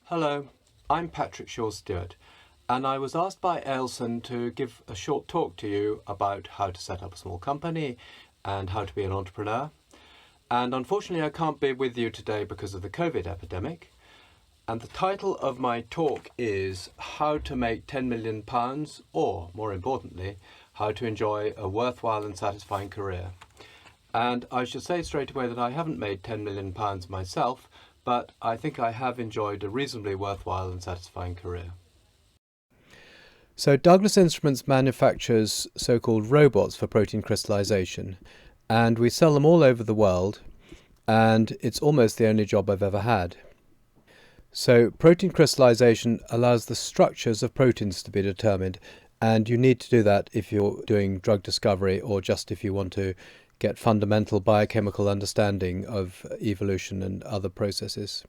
Hello, I'm Patrick Shaw-Stewart, and I was asked by Ailson to give a short talk to you about how to set up a small company and how to be an entrepreneur. And unfortunately, I can't be with you today because of the COVID epidemic. And the title of my talk is How to Make £10 Million, or more importantly, how to enjoy a worthwhile and satisfying career. And I should say straight away that I haven't made £10 million myself, but I think I have enjoyed a reasonably worthwhile and satisfying career. So Douglas Instruments manufactures so-called robots for protein crystallization, and we sell them all over the world, and it's almost the only job I've ever had. So protein crystallization allows the structures of proteins to be determined, and you need to do that if you're doing drug discovery or just if you want to get fundamental biochemical understanding of evolution and other processes.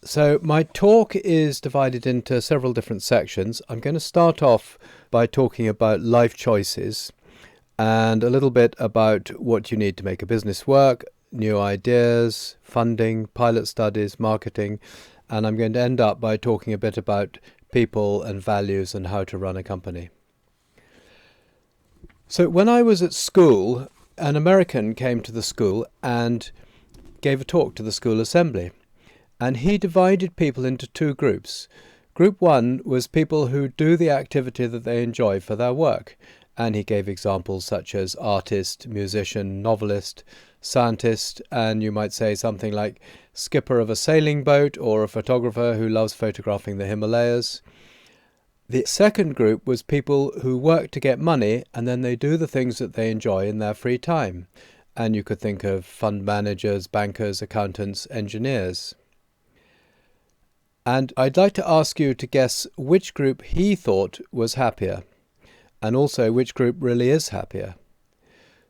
So my talk is divided into several different sections. I'm going to start off by talking about life choices and a little bit about what you need to make a business work, new ideas, funding, pilot studies, marketing, and I'm going to end up by talking a bit about people and values and how to run a company. So when I was at school, an American came to the school and gave a talk to the school assembly. And he divided people into two groups. Group one was people who do the activity that they enjoy for their work. And he gave examples such as artist, musician, novelist, scientist, and you might say something like skipper of a sailing boat or a photographer who loves photographing the Himalayas. The second group was people who work to get money and then they do the things that they enjoy in their free time. And you could think of fund managers, bankers, accountants, engineers. And I'd like to ask you to guess which group he thought was happier and also which group really is happier.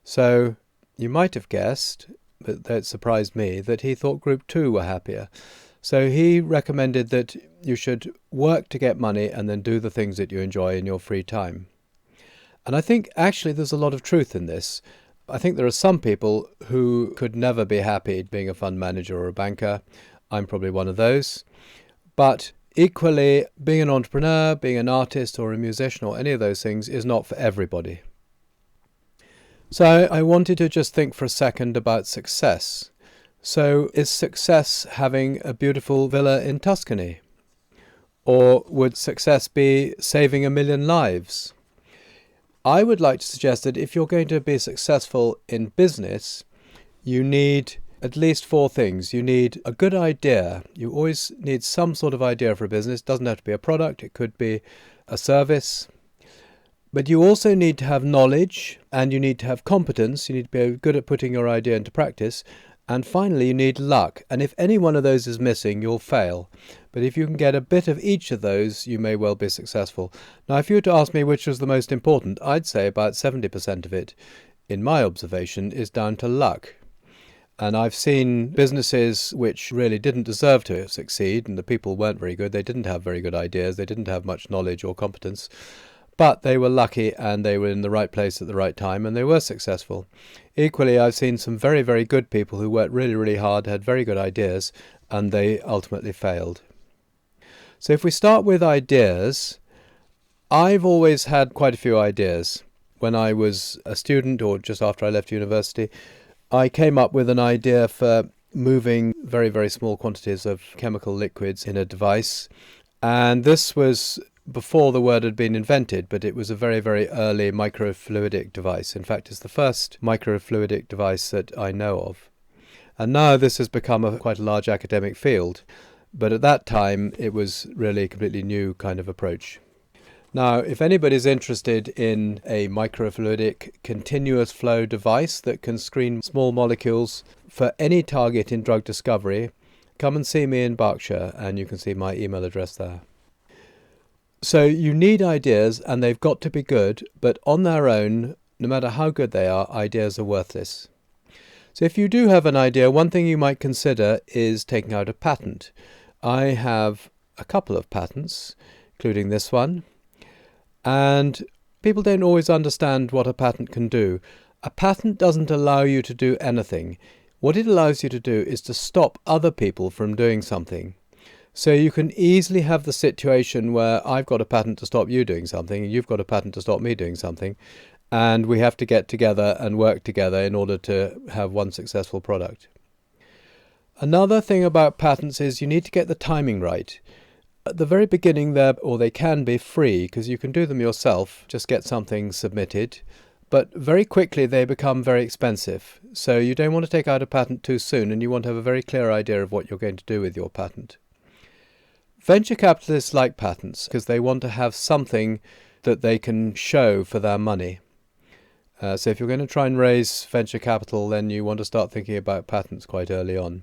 So you might have guessed, but that surprised me, that he thought group two were happier. So he recommended that you should work to get money and then do the things that you enjoy in your free time. And I think actually there's a lot of truth in this. I think there are some people who could never be happy being a fund manager or a banker. I'm probably one of those. But equally, being an entrepreneur, being an artist or a musician or any of those things is not for everybody. So I wanted to just think for a second about success. So is success having a beautiful villa in Tuscany? Or would success be saving 1 million lives? I would like to suggest that if you're going to be successful in business, you need at least 4 things. You need a good idea. You always need some sort of idea for a business. It doesn't have to be a product. It could be a service. But you also need to have knowledge and you need to have competence. You need to be good at putting your idea into practice. And finally, you need luck. And if any one of those is missing, you'll fail. But if you can get a bit of each of those, you may well be successful. Now, if you were to ask me which was the most important, I'd say about 70% of it, in my observation, is down to luck. And I've seen businesses which really didn't deserve to succeed, and the people weren't very good. They didn't have very good ideas. They didn't have much knowledge or competence. But they were lucky and they were in the right place at the right time and they were successful. Equally, I've seen some very, very good people who worked really, really hard, had very good ideas, and they ultimately failed. So if we start with ideas, I've always had quite a few ideas. When I was a student or just after I left university, I came up with an idea for moving very, very small quantities of chemical liquids in a device. And this was before the word had been invented, but it was a very, very early microfluidic device. In fact, it's the first microfluidic device that I know of. And now this has become quite a large academic field. But at that time, it was really a completely new kind of approach. Now, if anybody's interested in a microfluidic continuous flow device that can screen small molecules for any target in drug discovery, come and see me in Berkshire, and you can see my email address there. So you need ideas, and they've got to be good, but on their own, no matter how good they are, ideas are worthless. So if you do have an idea, one thing you might consider is taking out a patent. I have a couple of patents, including this one, and people don't always understand what a patent can do. A patent doesn't allow you to do anything. What it allows you to do is to stop other people from doing something. So you can easily have the situation where I've got a patent to stop you doing something, and you've got a patent to stop me doing something, and we have to get together and work together in order to have one successful product. Another thing about patents is you need to get the timing right. At the very beginning, they can be free because you can do them yourself, just get something submitted. But very quickly they become very expensive. So you don't want to take out a patent too soon, and you want to have a very clear idea of what you're going to do with your patent. Venture capitalists like patents because they want to have something that they can show for their money. So if you're going to try and raise venture capital, then you want to start thinking about patents quite early on.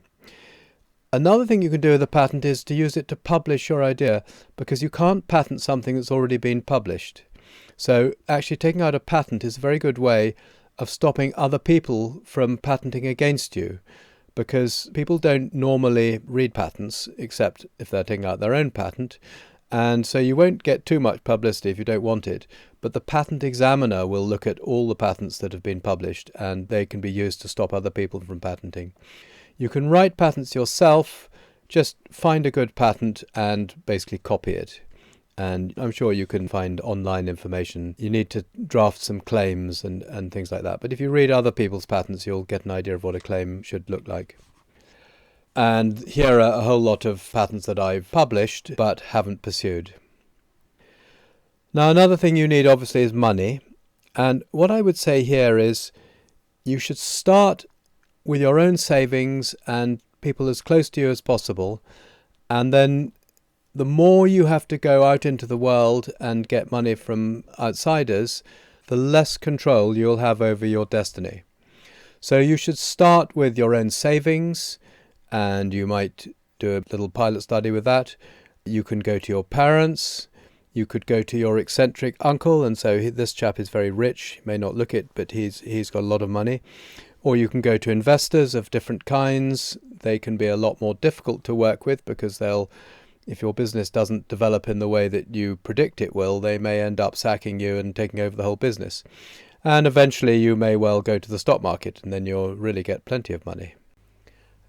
Another thing you can do with a patent is to use it to publish your idea, because you can't patent something that's already been published. So actually taking out a patent is a very good way of stopping other people from patenting against you, because people don't normally read patents except if they're taking out their own patent. And so you won't get too much publicity if you don't want it. But the patent examiner will look at all the patents that have been published, and they can be used to stop other people from patenting. You can write patents yourself, just find a good patent and basically copy it. And I'm sure you can find online information. You need to draft some claims and things like that. But if you read other people's patents, you'll get an idea of what a claim should look like. And here are a whole lot of patents that I've published but haven't pursued. Now, another thing you need obviously is money. And what I would say here is you should start with your own savings and people as close to you as possible. And then the more you have to go out into the world and get money from outsiders, the less control you'll have over your destiny. So you should start with your own savings, and you might do a little pilot study with that. You can go to your parents. You could go to your eccentric uncle, and so this chap is very rich. You may not look it, but he's got a lot of money. Or you can go to investors of different kinds. They can be a lot more difficult to work with because if your business doesn't develop in the way that you predict it will, they may end up sacking you and taking over the whole business. And eventually you may well go to the stock market, and then you'll really get plenty of money.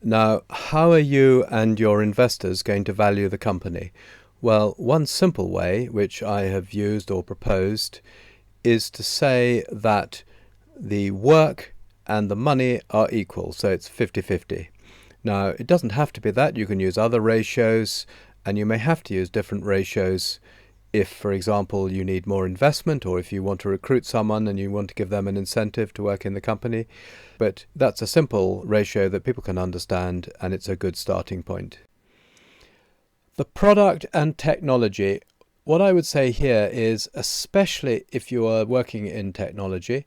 Now, how are you and your investors going to value the company? Well, one simple way, which I have used or proposed, is to say that the work and the money are equal, so it's 50-50. Now, it doesn't have to be that. You can use other ratios, and you may have to use different ratios if, for example, you need more investment, or if you want to recruit someone and you want to give them an incentive to work in the company. But that's a simple ratio that people can understand, and it's a good starting point. The product and technology. What I would say here is, especially if you are working in technology,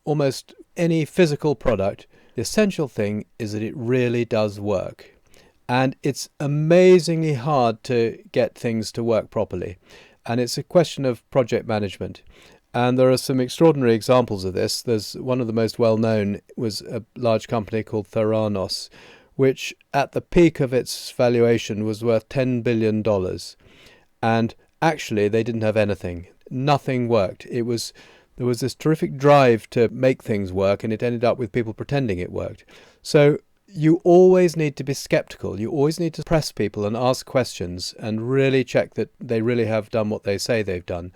almost any physical product, the essential thing is that it really does work. And it's amazingly hard to get things to work properly. And it's a question of project management. And there are some extraordinary examples of this. There's one of the most well-known was a large company called Theranos, which at the peak of its valuation was worth $10 billion. And actually they didn't have anything. Nothing worked. There was this terrific drive to make things work, and it ended up with people pretending it worked. So you always need to be skeptical. You always need to press people and ask questions and really check that they really have done what they say they've done.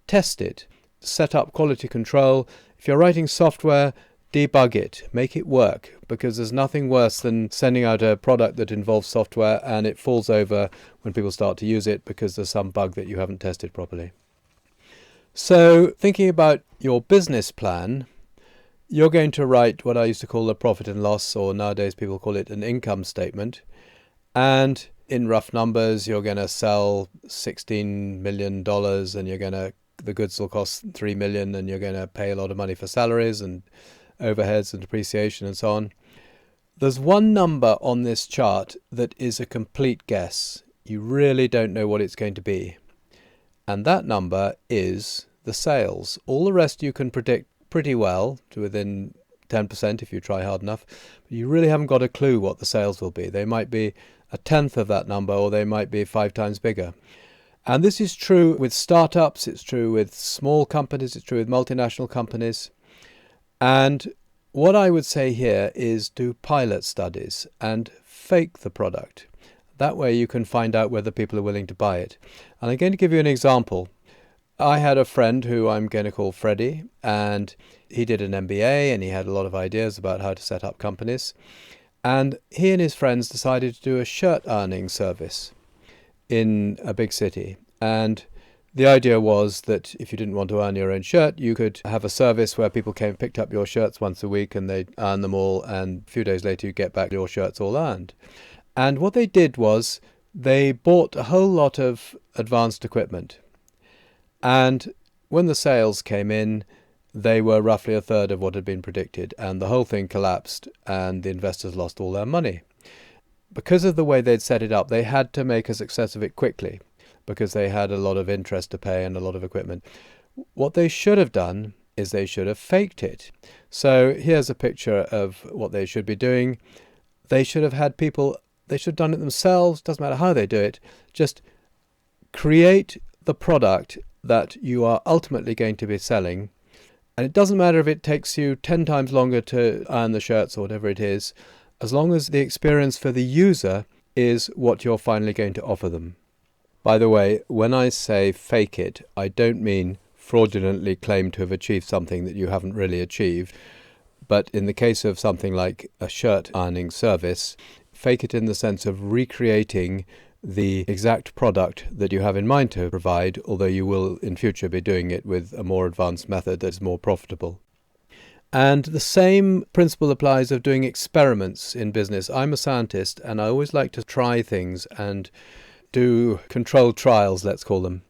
Test it. Set up quality control. If you're writing software, debug it. Make it work, because there's nothing worse than sending out a product that involves software and it falls over when people start to use it because there's some bug that you haven't tested properly. So thinking about your business plan, you're going to write what I used to call a profit and loss, or nowadays people call it an income statement. And in rough numbers, you're going to sell $16 million, and the goods will cost $3 million, and you're going to pay a lot of money for salaries and overheads and depreciation and so on. There's one number on this chart that is a complete guess. You really don't know what it's going to be. And that number is the sales. All the rest you can predict pretty well, to within 10% if you try hard enough. But you really haven't got a clue what the sales will be. They might be a tenth of that number, or they might be 5 times bigger. And this is true with startups, it's true with small companies, it's true with multinational companies. And what I would say here is do pilot studies and fake the product. That way you can find out whether people are willing to buy it. And I'm going to give you an example. I had a friend who I'm going to call Freddie, and he did an MBA and he had a lot of ideas about how to set up companies. And he and his friends decided to do a shirt ironing service in a big city. And the idea was that if you didn't want to iron your own shirt, you could have a service where people came and picked up your shirts once a week and they'd iron them all, and a few days later you get back your shirts all ironed. And what they did was they bought a whole lot of advanced equipment. And when the sales came in, they were roughly a third of what had been predicted, and the whole thing collapsed and the investors lost all their money. Because of the way they'd set it up, they had to make a success of it quickly because they had a lot of interest to pay and a lot of equipment. What they should have done is they should have faked it. So here's a picture of what they should be doing. They should have had people, they should have done it themselves, doesn't matter how they do it, just create the product that you are ultimately going to be selling. And it doesn't matter if it takes you 10 times longer to iron the shirts or whatever it is, as long as the experience for the user is what you're finally going to offer them. By the way, when I say fake it, I don't mean fraudulently claim to have achieved something that you haven't really achieved. But in the case of something like a shirt ironing service, fake it in the sense of recreating the exact product that you have in mind to provide, although you will in future be doing it with a more advanced method that's more profitable. And the same principle applies of doing experiments in business. I'm a scientist and I always like to try things and do controlled trials, let's call them.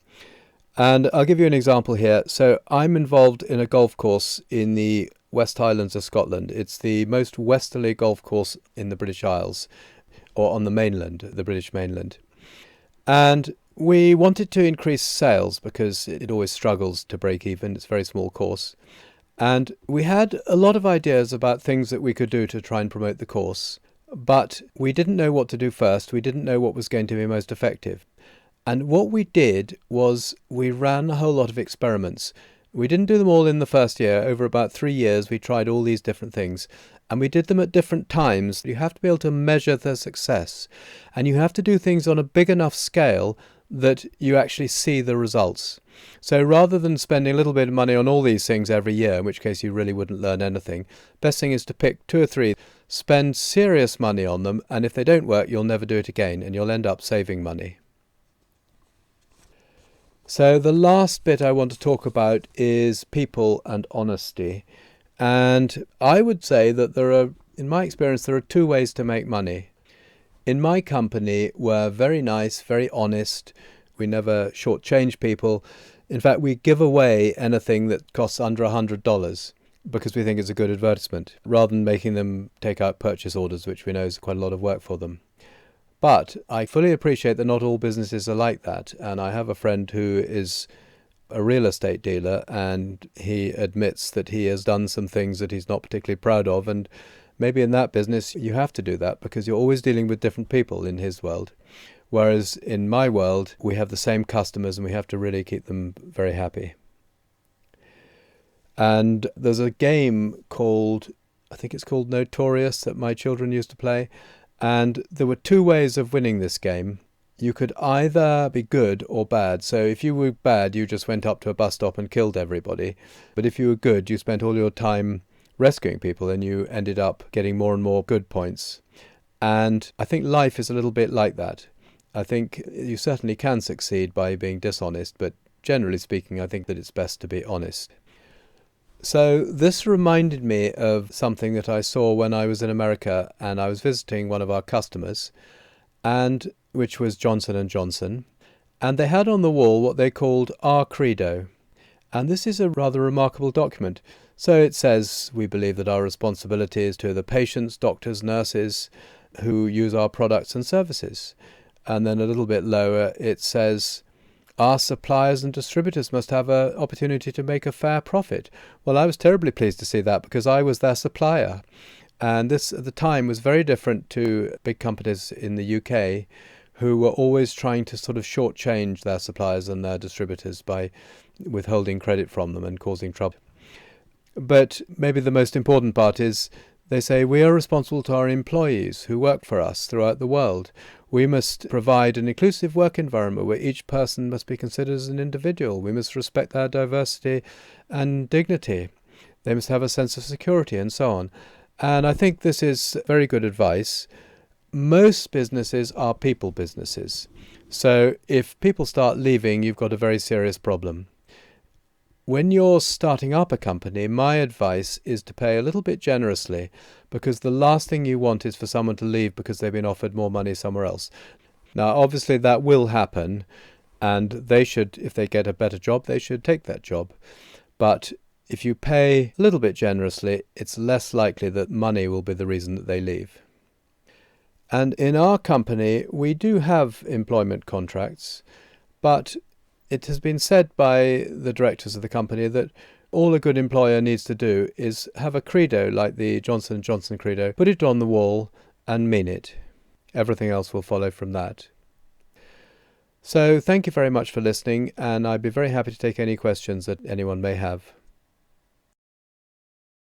And I'll give you an example here. So I'm involved in a golf course in the West Highlands of Scotland. It's the most westerly golf course in the British Isles, or on the mainland, the British mainland. And we wanted to increase sales because it always struggles to break even. It's a very small course. And we had a lot of ideas about things that we could do to try and promote the course. But we didn't know what to do first. We didn't know what was going to be most effective. And what we did was we ran a whole lot of experiments. We didn't do them all in the first year. Over about 3 years, we tried all these different things. And we did them at different times. You have to be able to measure their success. And you have to do things on a big enough scale that you actually see the results. So rather than spending a little bit of money on all these things every year, in which case you really wouldn't learn anything, best thing is to pick 2 or 3, spend serious money on them, and if they don't work, you'll never do it again, and you'll end up saving money. So the last bit I want to talk about is people and honesty. And I would say that in my experience, there are 2 ways to make money. In my company, we're very nice, very honest. We never shortchange people. In fact, we give away anything that costs under $100 because we think it's a good advertisement, rather than making them take out purchase orders, which we know is quite a lot of work for them. But I fully appreciate that not all businesses are like that. And I have a friend who is a real estate dealer, and he admits that he has done some things that he's not particularly proud of. And maybe in that business, you have to do that because you're always dealing with different people in his world. Whereas in my world, we have the same customers and we have to really keep them very happy. And there's a game I think it's called Notorious, that my children used to play. And there were 2 ways of winning this game. You could either be good or bad. So if you were bad, you just went up to a bus stop and killed everybody. But if you were good, you spent all your time rescuing people and you ended up getting more and more good points. And I think life is a little bit like that. I think you certainly can succeed by being dishonest, but generally speaking, I think that it's best to be honest. So this reminded me of something that I saw when I was in America and I was visiting one of our customers, and which was Johnson & Johnson, and they had on the wall what they called Our Credo. And this is a rather remarkable document. So it says, we believe that our responsibility is to the patients, doctors, nurses who use our products and services. And then a little bit lower, it says, our suppliers and distributors must have an opportunity to make a fair profit. Well, I was terribly pleased to see that because I was their supplier. And this, at the time, was very different to big companies in the UK who were always trying to sort of shortchange their suppliers and their distributors by withholding credit from them and causing trouble. But maybe the most important part is They say we are responsible to our employees who work for us throughout the world. We must provide an inclusive work environment where each person must be considered as an individual. We must respect their diversity and dignity. They must have a sense of security and so on. And I think this is very good advice. Most businesses are people businesses. So if people start leaving, you've got a very serious problem. When you're starting up a company, my advice is to pay a little bit generously, because the last thing you want is for someone to leave because they've been offered more money somewhere else. Now, obviously that will happen, and they should, if they get a better job, they should take that job. But if you pay a little bit generously, it's less likely that money will be the reason that they leave. And in our company, we do have employment contracts, but it has been said by the directors of the company that all a good employer needs to do is have a credo like the Johnson & Johnson credo, put it on the wall and mean it. Everything else will follow from that. So thank you very much for listening, and I'd be very happy to take any questions that anyone may have.